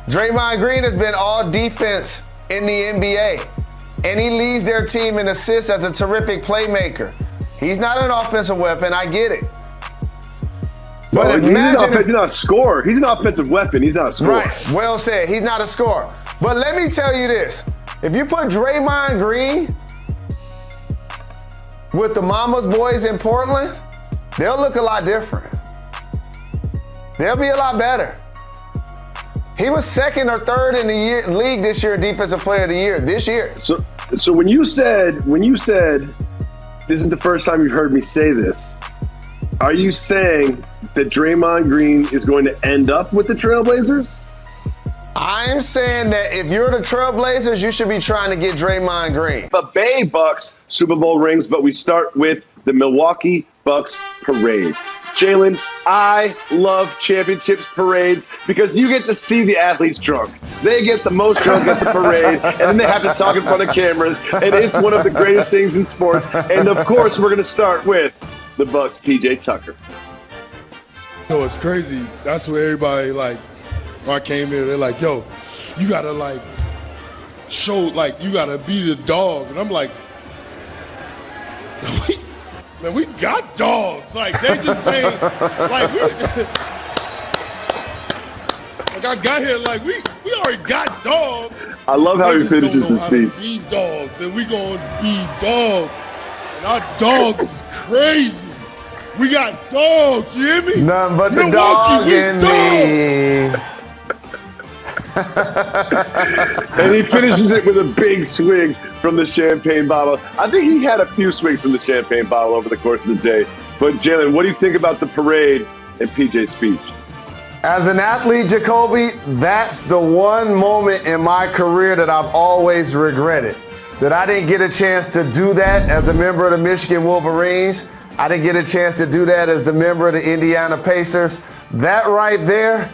Draymond Green has been all defense in the NBA, and he leads their team in assists as a terrific playmaker. He's not an offensive weapon, I get it. But imagine he's not a scorer. He's an offensive weapon. He's not a scorer. Right, well said. He's not a scorer. But let me tell you this. If you put Draymond Green with the Mama's boys in Portland, they'll look a lot different. They'll be a lot better. He was second or third in the league this year, Defensive Player of the Year, this year. So when you said, this is the first time you've heard me say this, are you saying that Draymond Green is going to end up with the Trailblazers? I'm saying that if you're the Trailblazers, you should be trying to get Draymond Green. The Bay Bucks Super Bowl rings, but we start with the Milwaukee Bucks parade. Jalen, I love championships parades because you get to see the athletes drunk. They get the most drunk at the parade, and then they have to talk in front of cameras, and it's one of the greatest things in sports. And of course, we're going to start with the Bucks' PJ Tucker. Yo, it's crazy. That's what everybody, like, when I came here, they're like, yo, you got to, like, show, like, you got to be the dog. And I'm like, man, we got dogs. Like, they just saying, like, like, I got here, like, we already got dogs. I love how he finishes the speech. Be dogs, and we going to be dogs. And our dogs is crazy. We got dogs, you hear me? None but the Milwaukee, dog in me. And he finishes it with a big swing from the champagne bottle. I think he had a few swings from the champagne bottle over the course of the day. But Jalen, what do you think about the parade and PJ's speech? As an athlete, Jacoby, that's the one moment in my career that I've always regretted. That I didn't get a chance to do that as a member of the Michigan Wolverines. I didn't get a chance to do that as the member of the Indiana Pacers. That right there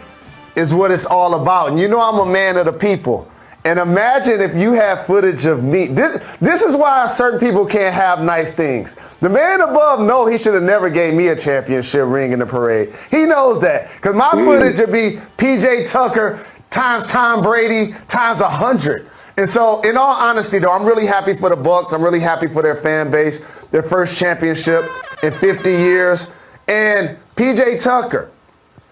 is what it's all about. And you know I'm a man of the people. And imagine if you have footage of me. This is why certain people can't have nice things. The man above knows he should have never gave me a championship ring in the parade. He knows that. Because my footage would be PJ Tucker times Tom Brady times 100. And so, in all honesty, though, I'm really happy for the Bucks. I'm really happy for their fan base, their first championship in 50 years. And PJ Tucker,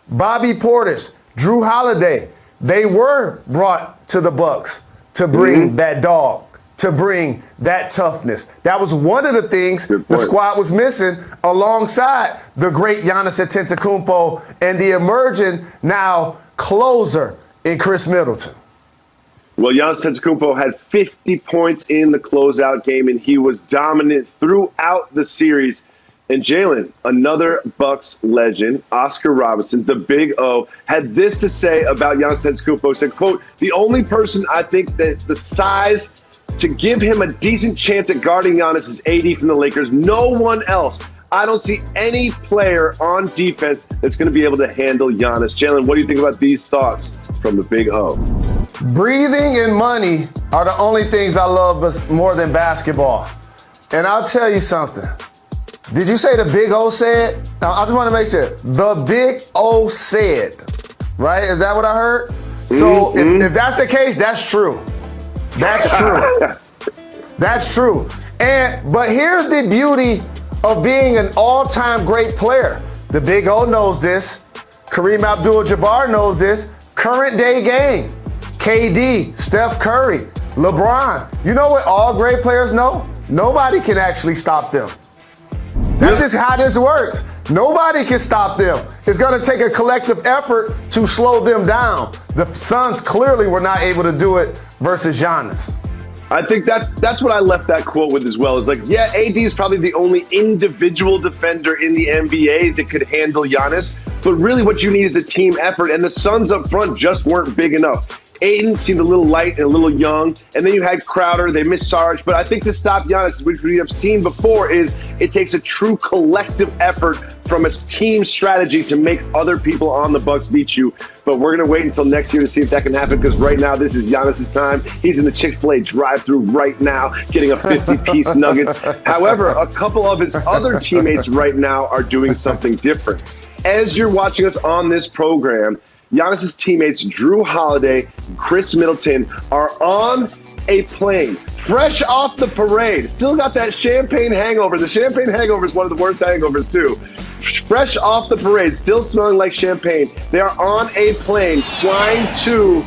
Bobby Portis, Drew Holiday, they were brought to the Bucks to bring that dog, to bring that toughness. That was one of the things the squad was missing alongside the great Giannis Antetokounmpo and the emerging now closer in Chris Middleton. Well, Giannis Antetokounmpo had 50 points in the closeout game, and he was dominant throughout the series. And Jalen, another Bucks legend, Oscar Robertson, the Big O, had this to say about Giannis Antetokounmpo. He said, quote, the only person I think that the size to give him a decent chance at guarding Giannis is AD from the Lakers. No one else. I don't see any player on defense that's going to be able to handle Giannis. Jalen, what do you think about these thoughts from the Big O? Breathing and money are the only things I love more than basketball. And I'll tell you something. Did you say the Big O said? Now, I just want to make sure. The Big O said, right? Is that what I heard? So if that's the case, that's true. That's true. That's true. But here's the beauty of being an all-time great player. The Big O knows this. Kareem Abdul-Jabbar knows this. Current day game. KD, Steph Curry, LeBron. You know what all great players know? Nobody can actually stop them. That's just how this works. Nobody can stop them. It's going to take a collective effort to slow them down. The Suns clearly were not able to do it versus Giannis. I think that's what I left that quote with as well. It's like, yeah, AD is probably the only individual defender in the NBA that could handle Giannis. But really what you need is a team effort. And the Suns up front just weren't big enough. Aiden seemed a little light and a little young. And then you had Crowder. They missed Sarge. But I think to stop Giannis, which we have seen before, is it takes a true collective effort from a team strategy to make other people on the Bucks beat you. But we're going to wait until next year to see if that can happen, because right now this is Giannis's time. He's in the Chick-fil-A drive-thru right now getting a 50-piece nuggets. However, a couple of his other teammates right now are doing something different. As you're watching us on this program, Giannis's teammates Drew Holiday and Chris Middleton are on a plane, fresh off the parade. Still got that champagne hangover. The champagne hangover is one of the worst hangovers, too. Fresh off the parade, still smelling like champagne. They are on a plane flying to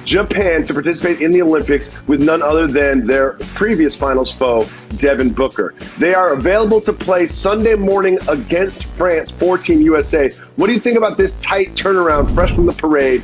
Japan to participate in the Olympics with none other than their previous finals foe, Devin Booker. They are available to play Sunday morning against France for Team USA. What do you think about this tight turnaround, fresh from the parade,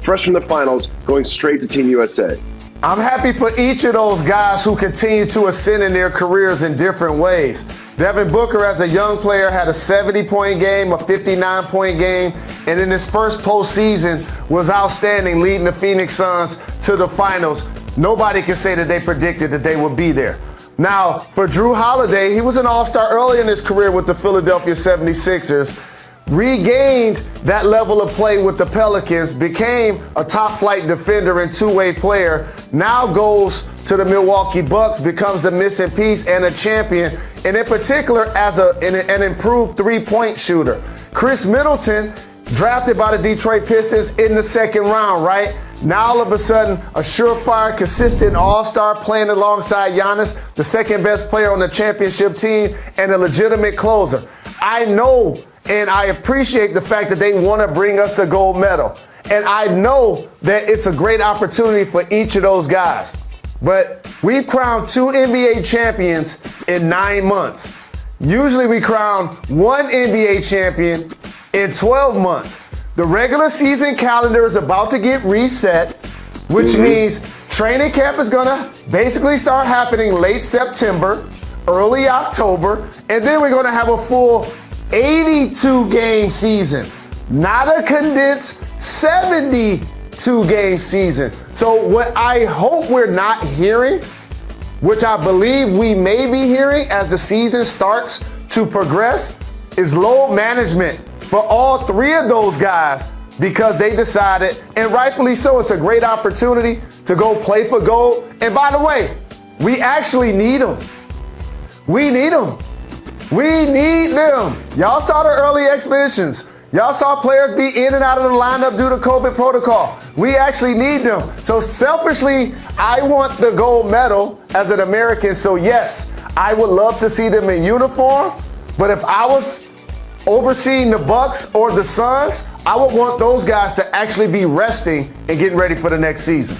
fresh from the finals, going straight to Team USA? I'm happy for each of those guys who continue to ascend in their careers in different ways. Devin Booker, as a young player, had a 70-point game, a 59-point game, and in his first postseason was outstanding, leading the Phoenix Suns to the finals. Nobody can say that they predicted that they would be there. Now, for Drew Holiday, he was an all-star early in his career with the Philadelphia 76ers. Regained that level of play with the Pelicans, became a top-flight defender and two-way player, now goes to the Milwaukee Bucks, becomes the missing piece and a champion, and in particular as an improved three-point shooter. Chris Middleton, drafted by the Detroit Pistons in the second round, right? Now all of a sudden, a surefire, consistent all-star playing alongside Giannis, the second best player on the championship team, and a legitimate closer. I know and I appreciate the fact that they want to bring us the gold medal. And I know that it's a great opportunity for each of those guys. But we've crowned 2 NBA champions in 9 months. Usually we crown 1 NBA champion in 12 months. The regular season calendar is about to get reset, which means training camp is going to basically start happening late September, early October, and then we're going to have a full 82-game season, not a condensed 72-game season. So what I hope we're not hearing, which I believe we may be hearing as the season starts to progress, is load management for all 3 of those guys, because they decided, and rightfully so, it's a great opportunity to go play for gold. And by the way, we actually need them. We need them. We need them. Y'all saw the early exhibitions. Y'all saw players be in and out of the lineup due to COVID protocol. We actually need them. So selfishly, I want the gold medal as an American. So yes, I would love to see them in uniform. But if I was overseeing the Bucks or the Suns, I would want those guys to actually be resting and getting ready for the next season.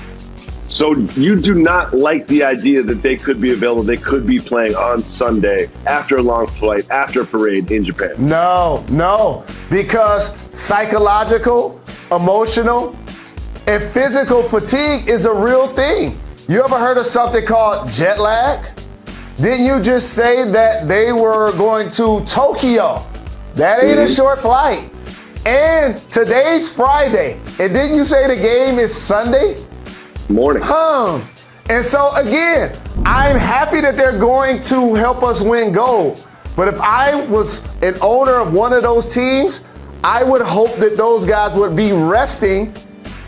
So you do not like the idea that they could be available, they could be playing on Sunday after a long flight, after a parade in Japan? No, because psychological, emotional, and physical fatigue is a real thing. You ever heard of something called jet lag? Didn't you just say that they were going to Tokyo? That ain't a short flight. And today's Friday. And didn't you say the game is Sunday? Morning. And so again, I'm happy that they're going to help us win gold. But if I was an owner of one of those teams, I would hope that those guys would be resting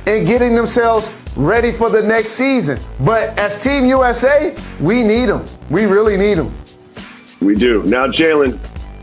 and getting themselves ready for the next season. But as Team USA, we need them. We really need them. We do. Now, Jalen,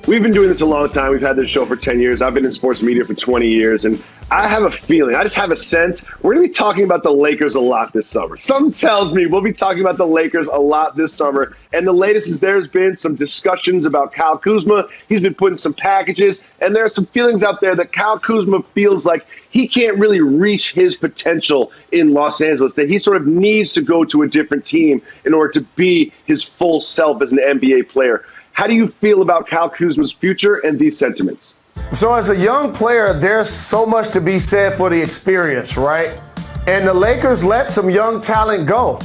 we've been doing this a long time. We've had this show for 10 years. I've been in sports media for 20 years. And I have a feeling, I just have a sense, we're going to be talking about the Lakers a lot this summer. Something tells me we'll be talking about the Lakers a lot this summer. And the latest is there's been some discussions about Kyle Kuzma. He's been putting some packages. And there are some feelings out there that Kyle Kuzma feels like he can't really reach his potential in Los Angeles, that he sort of needs to go to a different team in order to be his full self as an NBA player. How do you feel about Kyle Kuzma's future and these sentiments? So as a young player, there's so much to be said for the experience, right? And the Lakers let some young talent go.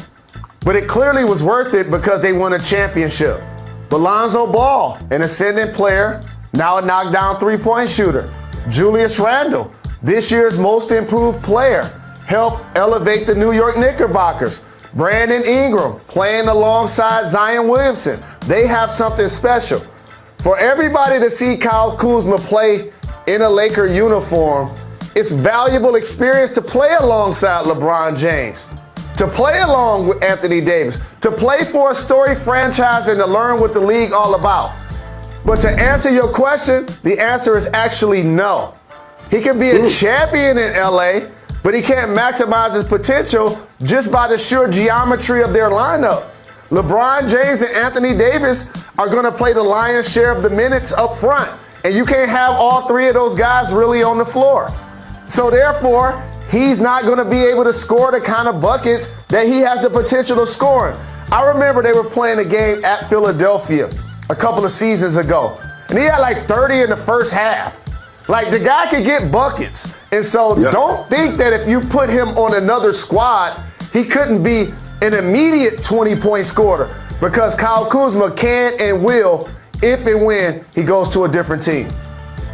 But it clearly was worth it because they won a championship. But Lonzo Ball, an ascendant player, now a knockdown three-point shooter. Julius Randle, this year's most improved player, helped elevate the New York Knickerbockers. Brandon Ingram playing alongside Zion Williamson. They have something special. For everybody to see Kyle Kuzma play in a Laker uniform, it's valuable experience to play alongside LeBron James, to play along with Anthony Davis, to play for a storied franchise and to learn what the league all about. But to answer your question, the answer is actually no. He can be a champion in LA, but he can't maximize his potential just by the sheer geometry of their lineup. LeBron James and Anthony Davis are going to play the lion's share of the minutes up front, and you can't have all three of those guys really on the floor. So therefore, he's not going to be able to score the kind of buckets that he has the potential of scoring. I remember they were playing a game at Philadelphia a couple of seasons ago, and he had like 30 in the first half. Like, the guy could get buckets. And so don't think that if you put him on another squad, he couldn't be an immediate 20-point scorer, because Kyle Kuzma can and will if and when he goes to a different team.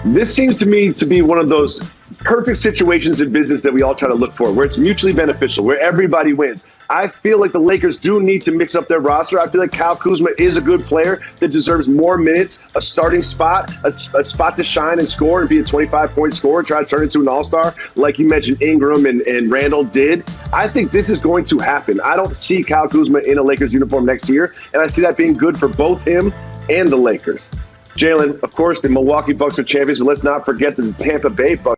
This seems to me to be one of those perfect situations in business that we all try to look for, where it's mutually beneficial, where everybody wins. I feel like the Lakers do need to mix up their roster. I feel like Kyle Kuzma is a good player that deserves more minutes, a starting spot, a spot to shine and score and be a 25-point scorer, try to turn into an all-star like you mentioned Ingram and Randall did. I think this is going to happen. I don't see Kyle Kuzma in a Lakers uniform next year, and I see that being good for both him and the Lakers. Jalen, of course, the Milwaukee Bucks are champions, but let's not forget that the Tampa Bay Bucks